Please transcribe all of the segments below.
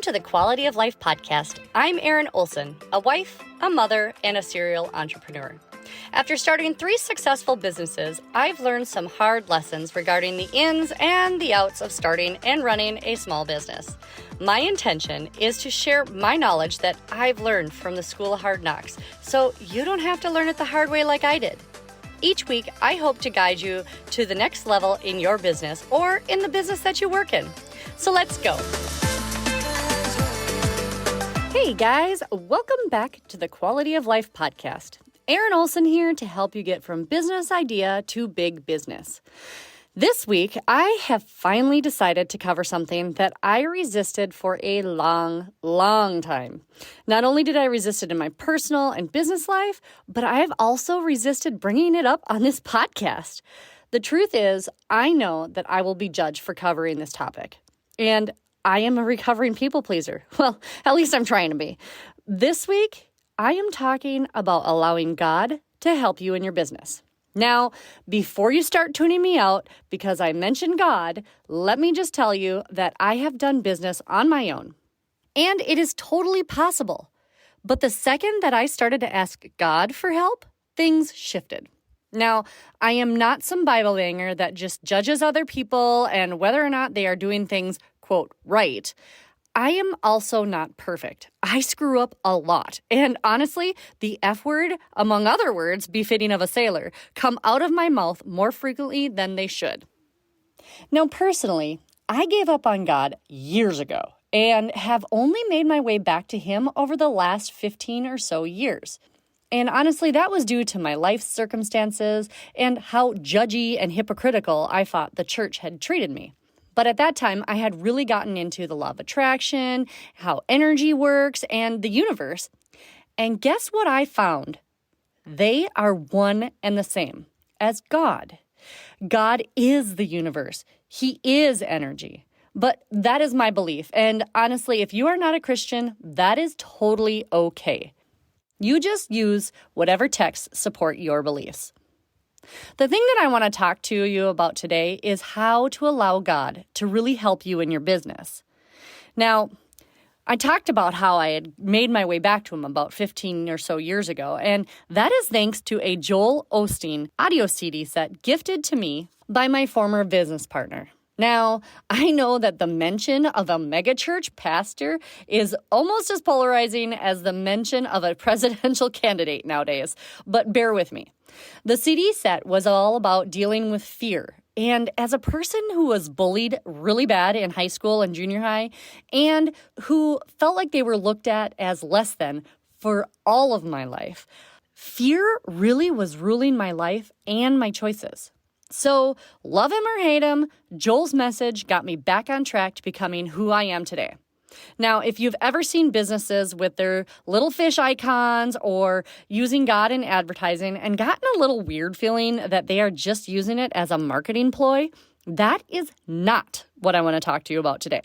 Welcome to the Quality of Life podcast. I'm Erin Olson, a wife, a mother, and a serial entrepreneur. After starting 3 successful businesses, I've learned some hard lessons regarding the ins and the outs of starting and running a small business. My intention is to share my knowledge that I've learned from the School of Hard Knocks, so you don't have to learn it the hard way like I did. Each week, I hope to guide you to the next level in your business or in the business that you work in. So let's go. Hey guys, welcome back to the Quality of Life podcast. Erin Olson here to help you get from business idea to big business. This week, I have finally decided to cover something that I resisted for a long time. Not only did I resist it in my personal and business life, but I have also resisted bringing it up on this podcast. The truth is, I know that I will be judged for covering this topic. And I am a recovering people pleaser. Well, at least I'm trying to be. This week, I am talking about allowing God to help you in your business. Now, before you start tuning me out because I mentioned God, let me just tell you that I have done business on my own. And it is totally possible. But the second that I started to ask God for help, things shifted. Now, I am not some Bible banger that just judges other people and whether or not they are doing things, quote, right. I am also not perfect. I screw up a lot. And honestly, the F word, among other words befitting of a sailor, come out of my mouth more frequently than they should. Now, personally, I gave up on God years ago and have only made my way back to Him over the last 15 or so years. And honestly, that was due to my life circumstances and how judgy and hypocritical I thought the church had treated me. But at that time, I had really gotten into the law of attraction, how energy works, and the universe. And guess what I found? They are one and the same as God. God is the universe. He is energy. But that is my belief. And honestly, if you are not a Christian, that is totally okay. You just use whatever texts support your beliefs. The thing that I want to talk to you about today is how to allow God to really help you in your business. Now, I talked about how I had made my way back to Him about 15 or so years ago, and that is thanks to a Joel Osteen audio CD set gifted to me by my former business partner. Now, I know that the mention of a megachurch pastor is almost as polarizing as the mention of a presidential candidate nowadays, but bear with me. The CD set was all about dealing with fear. And as a person who was bullied really bad in high school and junior high, and who felt like they were looked at as less than for all of my life, fear really was ruling my life and my choices. So, love him or hate him, Joel's message got me back on track to becoming who I am today. Now, if you've ever seen businesses with their little fish icons or using God in advertising and gotten a little weird feeling that they are just using it as a marketing ploy, that is not what I want to talk to you about today.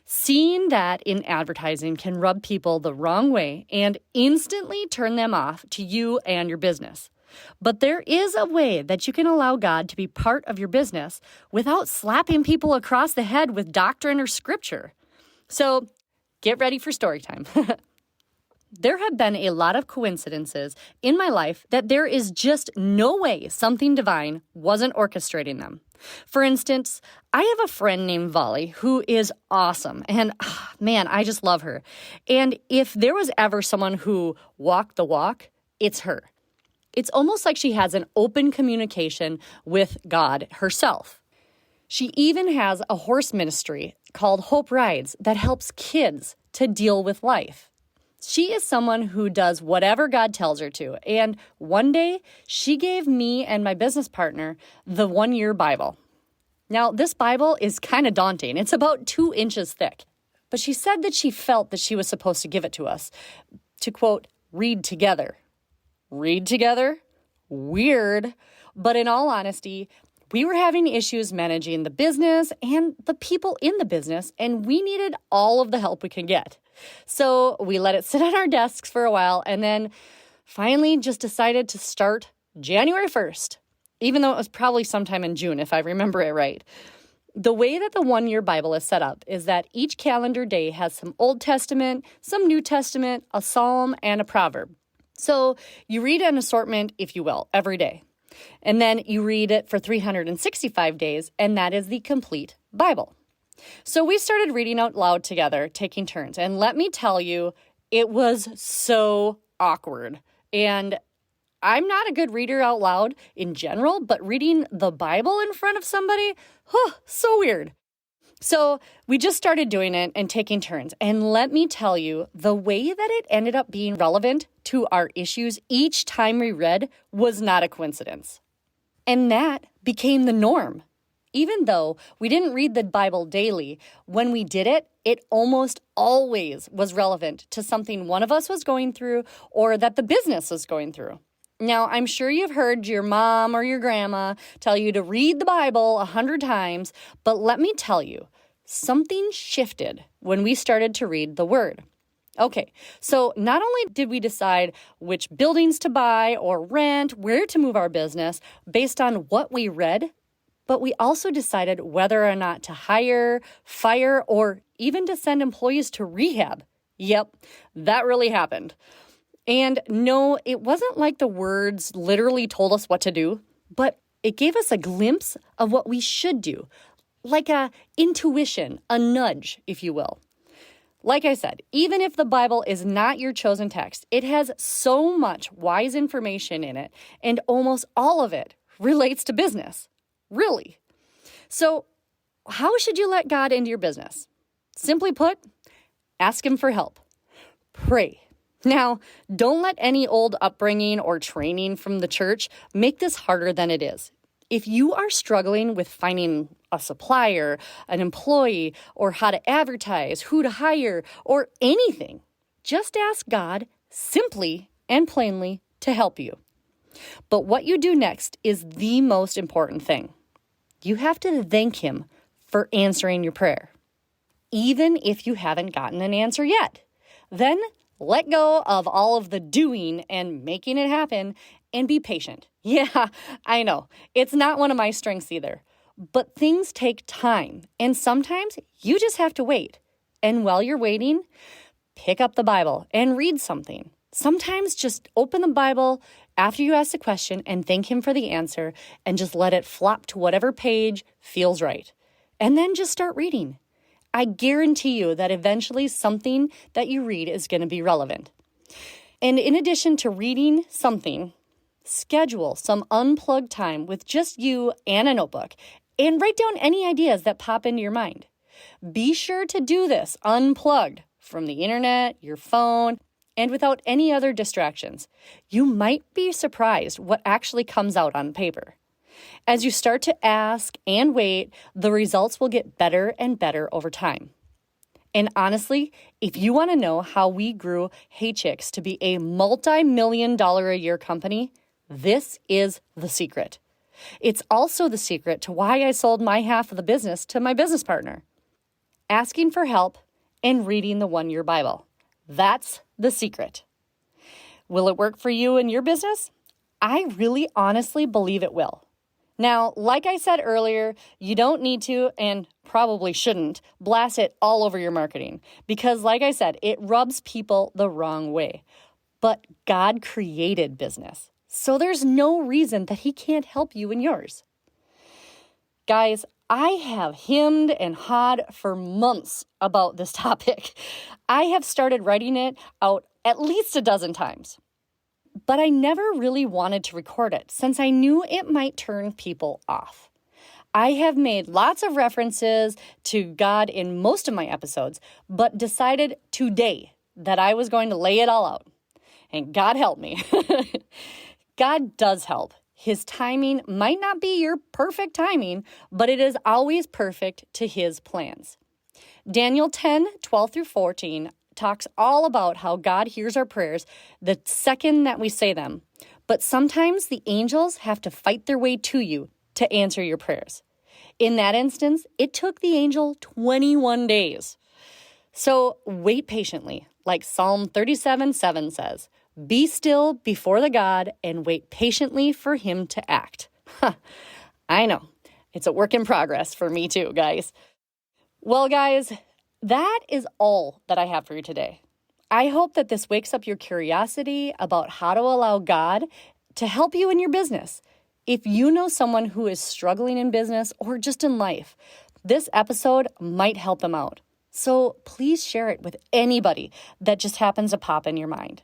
Seeing that in advertising can rub people the wrong way and instantly turn them off to you and your business. But there is a way that you can allow God to be part of your business without slapping people across the head with doctrine or scripture. So get ready for story time. There have been a lot of coincidences in my life that there is just no way something divine wasn't orchestrating them. For instance, I have a friend named Volley who is awesome, and man, I just love her. And if there was ever someone who walked the walk, it's her. It's almost like she has an open communication with God herself. She even has a horse ministry called Hope Rides that helps kids to deal with life. She is someone who does whatever God tells her to. And one day, she gave me and my business partner the 1-year Bible. Now, this Bible is kind of daunting. It's about 2 inches thick. But she said that she felt that she was supposed to give it to us to, quote, read together. Read together? Weird. But in all honesty, we were having issues managing the business and the people in the business, and we needed all of the help we could get. So we let it sit on our desks for a while and then finally just decided to start January 1st, even though it was probably sometime in June, if I remember it right. The way that the one-year Bible is set up is that each calendar day has some Old Testament, some New Testament, a psalm, and a proverb. So you read an assortment, if you will, every day. And then you read it for 365 days, and that is the complete Bible. So we started reading out loud together, taking turns. And let me tell you, it was so awkward. And I'm not a good reader out loud in general, but reading the Bible in front of somebody, so weird. So we just started doing it and taking turns. And let me tell you, the way that it ended up being relevant to our issues each time we read was not a coincidence. And that became the norm. Even though we didn't read the Bible daily, when we did it, it almost always was relevant to something one of us was going through or that the business was going through. Now, I'm sure you've heard your mom or your grandma tell you to read the Bible 100 times, but let me tell you, something shifted when we started to read the Word. Okay, so not only did we decide which buildings to buy or rent, where to move our business based on what we read, but we also decided whether or not to hire, fire, or even to send employees to rehab. Yep, that really happened. And no, it wasn't like the words literally told us what to do, but it gave us a glimpse of what we should do, like a intuition, a nudge, if you will. Like I said, even if the Bible is not your chosen text, it has so much wise information in it, and almost all of it relates to business. Really. So how should you let God into your business? Simply put, ask Him for help. Pray. Now, don't let any old upbringing or training from the church make this harder than it is. If you are struggling with finding a supplier, an employee, or how to advertise, who to hire, or anything, just ask God simply and plainly to help you. But what you do next is the most important thing. You have to thank Him for answering your prayer, even if you haven't gotten an answer yet. Then let go of all of the doing and making it happen and be patient. Yeah, I know. It's not one of my strengths either. But things take time, and sometimes you just have to wait. And while you're waiting, pick up the Bible and read something. Sometimes just open the Bible after you ask the question and thank Him for the answer and just let it flop to whatever page feels right. And then just start reading. I guarantee you that eventually something that you read is going to be relevant. And in addition to reading something, schedule some unplugged time with just you and a notebook and write down any ideas that pop into your mind. Be sure to do this unplugged from the internet, your phone, and without any other distractions. You might be surprised what actually comes out on paper. As you start to ask and wait, the results will get better and better over time. And honestly, if you want to know how we grew Hey Chicks to be a multi-million-dollar a year company, this is the secret. It's also the secret to why I sold my half of the business to my business partner. Asking for help and reading the one-year Bible. That's the secret. Will it work for you and your business? I really honestly believe it will. Now, like I said earlier, you don't need to and probably shouldn't blast it all over your marketing because, like I said, it rubs people the wrong way. But God created business, so there's no reason that He can't help you in yours. Guys, I have hemmed and hawed for months about this topic. I have started writing it out at least a dozen times. But I never really wanted to record it since I knew it might turn people off. I have made lots of references to God in most of my episodes, but decided today that I was going to lay it all out. And God help me. God does help. His timing might not be your perfect timing, but it is always perfect to His plans. Daniel 10:12-14 talks all about how God hears our prayers the second that we say them. But sometimes the angels have to fight their way to you to answer your prayers. In that instance, it took the angel 21 days. So wait patiently, like Psalm 37:7 says, "Be still before the God and wait patiently for Him to act." I know. It's a work in progress for me too, guys. Well, guys, that is all that I have for you today. I hope that this wakes up your curiosity about how to allow God to help you in your business. If you know someone who is struggling in business or just in life, this episode might help them out. So please share it with anybody that just happens to pop in your mind.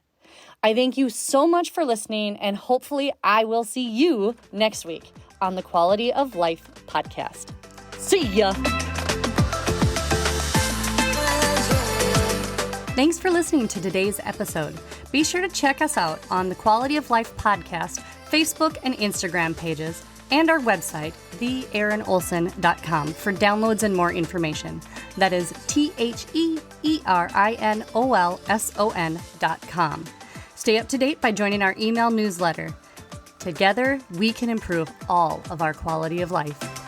I thank you so much for listening, and hopefully I will see you next week on the Quality of Life podcast. See ya! Thanks for listening to today's episode. Be sure to check us out on the Quality of Life podcast, Facebook and Instagram pages, and our website, theerinolson.com, for downloads and more information. That is TheErinolson.com. Stay up to date by joining our email newsletter. Together, we can improve all of our quality of life.